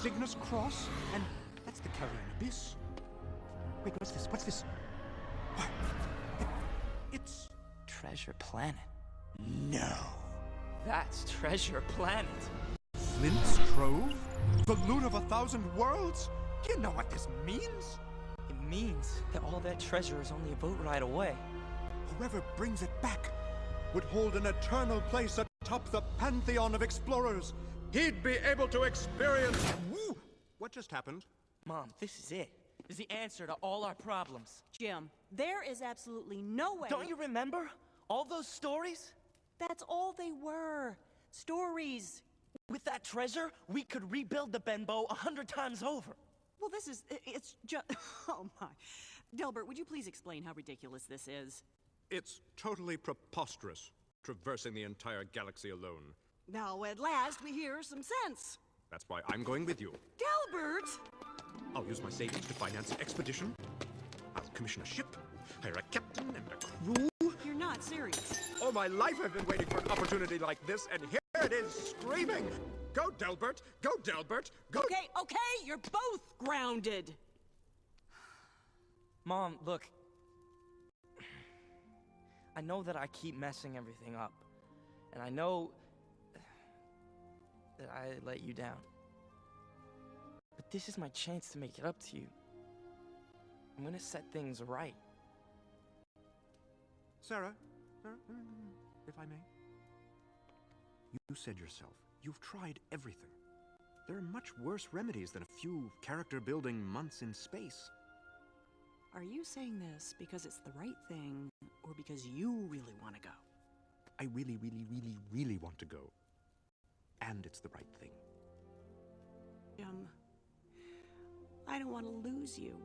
Cygnus Cross, and that's the Carrion Abyss. Wait, what's this? What's this? What? It's... Treasure Planet. No. That's Treasure Planet. Flint's Trove? The loot of 1,000 worlds? Do you know what this means? It means that all that treasure is only a boat ride away. Whoever brings it back would hold an eternal place atop the pantheon of explorers. He'd be able to experience... Woo! What just happened? Mom, this is it. This is the answer to all our problems. Jim, there is absolutely no way... Don't you remember? All those stories? That's all they were. Stories. With that treasure, we could rebuild the Benbow 100 times over. Well, it's just... Oh, my. Delbert, would you please explain how ridiculous this is? It's totally preposterous, traversing the entire galaxy alone. Now, at last, we hear some sense. That's why I'm going with you. Delbert! I'll use my savings to finance an expedition. I'll commission a ship, hire a captain and a crew. You're not serious. All my life I've been waiting for an opportunity like this, and here it is screaming. Go, Delbert! Go, Delbert! Go! Okay, you're both grounded. Mom, look. I know that I keep messing everything up. And I know that I let you down. But this is my chance to make it up to you. I'm gonna set things right. Sarah, if I may. You said yourself, you've tried everything. There are much worse remedies than a few character-building months in space. Are you saying this because it's the right thing, or because you really want to go? I really, really, really, really want to go. And it's the right thing. Jim, I don't want to lose you.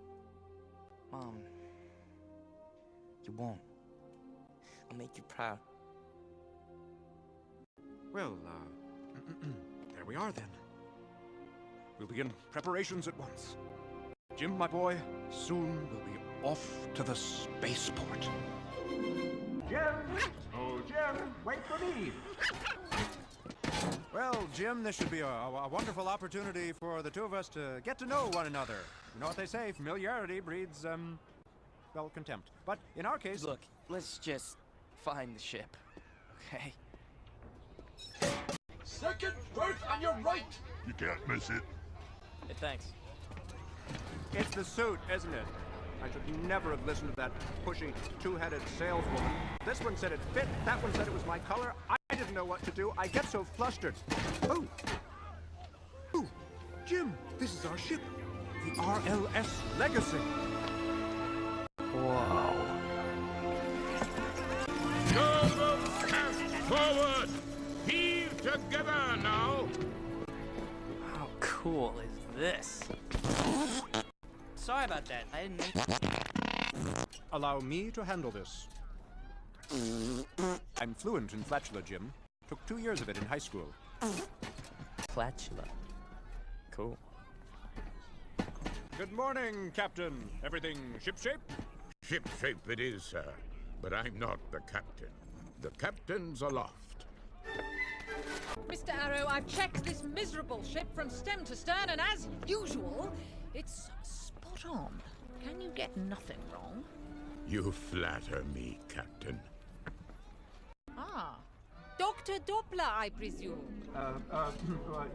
Mom, you won't. I'll make you proud. Well, there we are then. We'll begin preparations at once. Jim, my boy, soon we'll be off to the spaceport. Jim! Oh, Jim, wait for me! Well, Jim, this should be a wonderful opportunity for the two of us to get to know one another. You know what they say, familiarity breeds, well, contempt. But in our case... Look, let's just find the ship, okay? Second berth on your right! You can't miss it. Hey, thanks. It's the suit, isn't it? I should never have listened to that pushy, two-headed saleswoman. This one said it fit, that one said it was my color. I didn't know what to do. I get so flustered. Oh! Oh! Jim, this is our ship. The RLS Legacy. Wow. Go, cast forward! Heave together now! How cool is this? Sorry about that. I didn't mean... Allow me to handle this. I'm fluent in flatula, Jim. Took 2 years of it in high school. Flatula. Cool. Good morning, Captain. Everything shipshape? Shipshape it is, sir. But I'm not the captain. The captain's aloft. Mr. Arrow, I've checked this miserable ship from stem to stern, and as usual, it's spot on. Can you get nothing wrong? You flatter me, Captain. Ah. Dr. Doppler, I presume.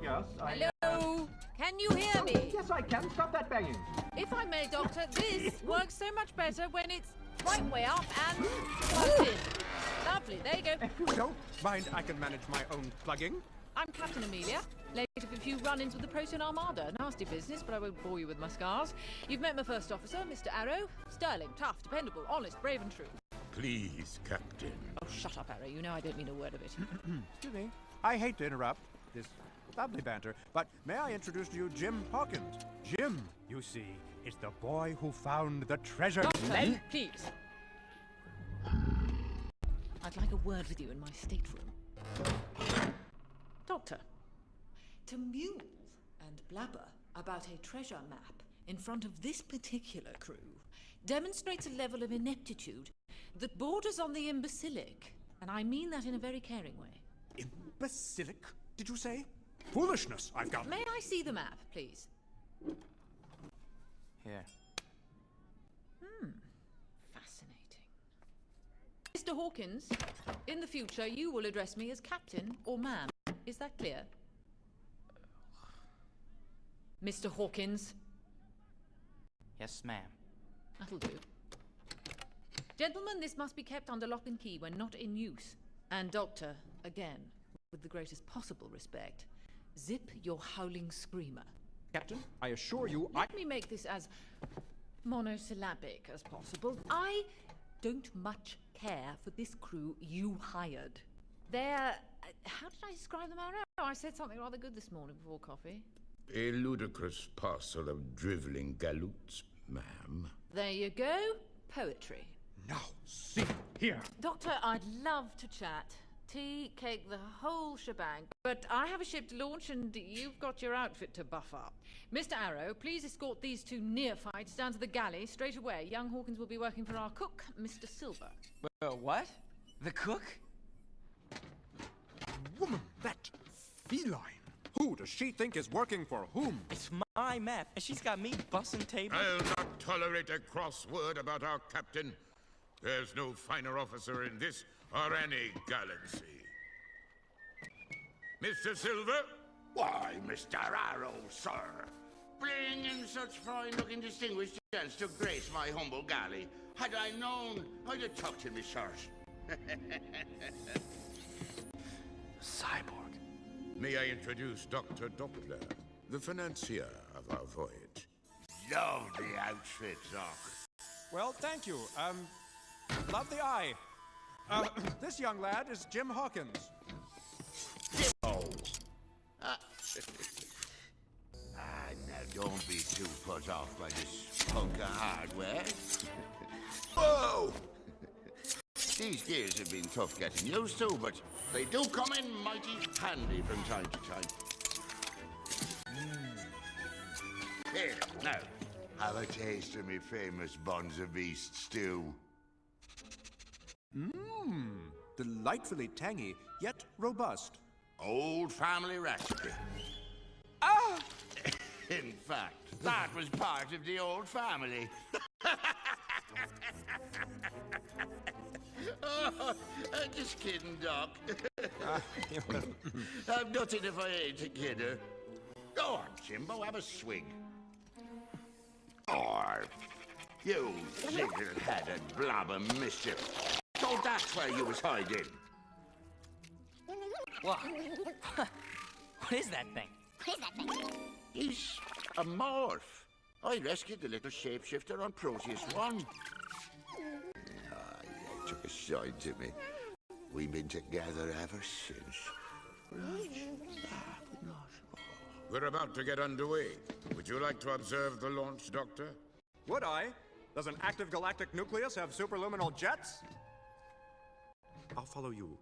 Yes, Hello? Can you hear me? Yes, I can. Stop that banging. If I may, Doctor, this works so much better when it's right way up and plugged in. Lovely, there you go. If you don't mind, I can manage my own plugging. I'm Captain Amelia, late of a few run-ins with the Protean Armada. Nasty business, but I won't bore you with my scars. You've met my first officer, Mr. Arrow. Sterling, tough, dependable, honest, brave and true. Please, Captain. Oh, shut up, Arrow. You know I don't mean a word of it. Excuse me. I hate to interrupt this lovely banter, but may I introduce to you Jim Hawkins? Jim, you see, is the boy who found the treasure. Doctor, please. I'd like a word with you in my stateroom. Doctor, to mule and blabber about a treasure map in front of this particular crew demonstrates a level of ineptitude that borders on the imbecilic, and I mean that in a very caring way. Imbecilic, did you say? Foolishness, I've got... May I see the map, please? Here. Fascinating. Mr. Hawkins, in the future you will address me as Captain or Ma'am. Is that clear? Mr. Hawkins. Yes, ma'am. That'll do. Gentlemen, this must be kept under lock and key when not in use. And Doctor, again, with the greatest possible respect, zip your howling screamer. Captain, I assure you, Let me make this as monosyllabic as possible. I don't much care for this crew you hired. They're... how did I describe them, Arrow? I said something rather good this morning before coffee. A ludicrous parcel of driveling galoots, ma'am. There you go. Poetry. Now, see here. Doctor, I'd love to chat. Tea, cake, the whole shebang. But I have a ship to launch and you've got your outfit to buff up. Mr. Arrow, please escort these two neophytes down to the galley straight away. Young Hawkins will be working for our cook, Mr. Silver. What? The cook? Woman, that feline. Who does she think is working for whom? It's my map, and she's got me bussing tables. I'll not tolerate a cross word about our captain. There's no finer officer in this or any galaxy. Mr. Silver? Why, Mr. Arrow, sir. Bring in such fine-looking distinguished gents to grace my humble galley. Had I known, I'd have tucked in my shirt. Cyborg. May I introduce Dr. Doppler, the financier of our voyage. Love the outfit, Doc. Well, thank you. Love the eye. This young lad is Jim Hawkins. Oh. Now don't be too put off by this hunk of hardware. Whoa! These gears have been tough getting used to, but they do come in mighty handy from time to time. Here, now, have a taste of me famous buns of beast stew. Delightfully tangy, yet robust. Old family recipe. Ah! In fact, that was part of the old family. Oh, I'm just kidding, Doc. I'm nothing if I ain't a kidder. Go on, Jimbo, have a swig. Or, you ziggle-headed blob of mischief. So that's where you was hiding. What? What is that thing? He's a morph. I rescued the little shapeshifter on Proteus 1. He took a shine to me. We've been together ever since. We're about to get underway. Would you like to observe the launch, Doctor? Would I? Does an active galactic nucleus have superluminal jets? I'll follow you.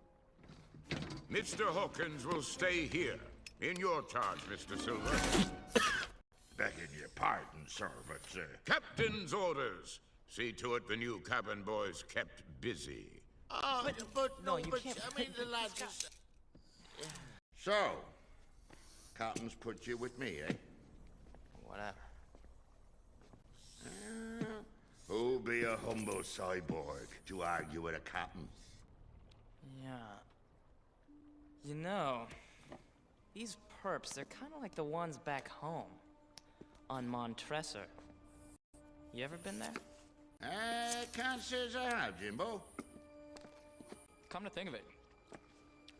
Mr. Hawkins will stay here. In your charge, Mr. Silver. Begging your pardon, sir, but... Captain's orders. See to it the new cabin boys kept busy. No, you can't. I mean, the lads just... So, Captain's put you with me, eh? Whatever. Who'll be a humble cyborg to argue with a captain? Yeah. You know, these perps, they're kind of like the ones back home. On Montresor. You ever been there? Can't say as I have, Jimbo. Come to think of it,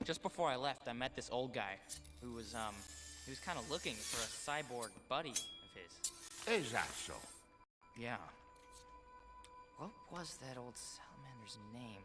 just before I left, I met this old guy who was kind of looking for a cyborg buddy of his. Is that so? Yeah. What was that old salamander's name?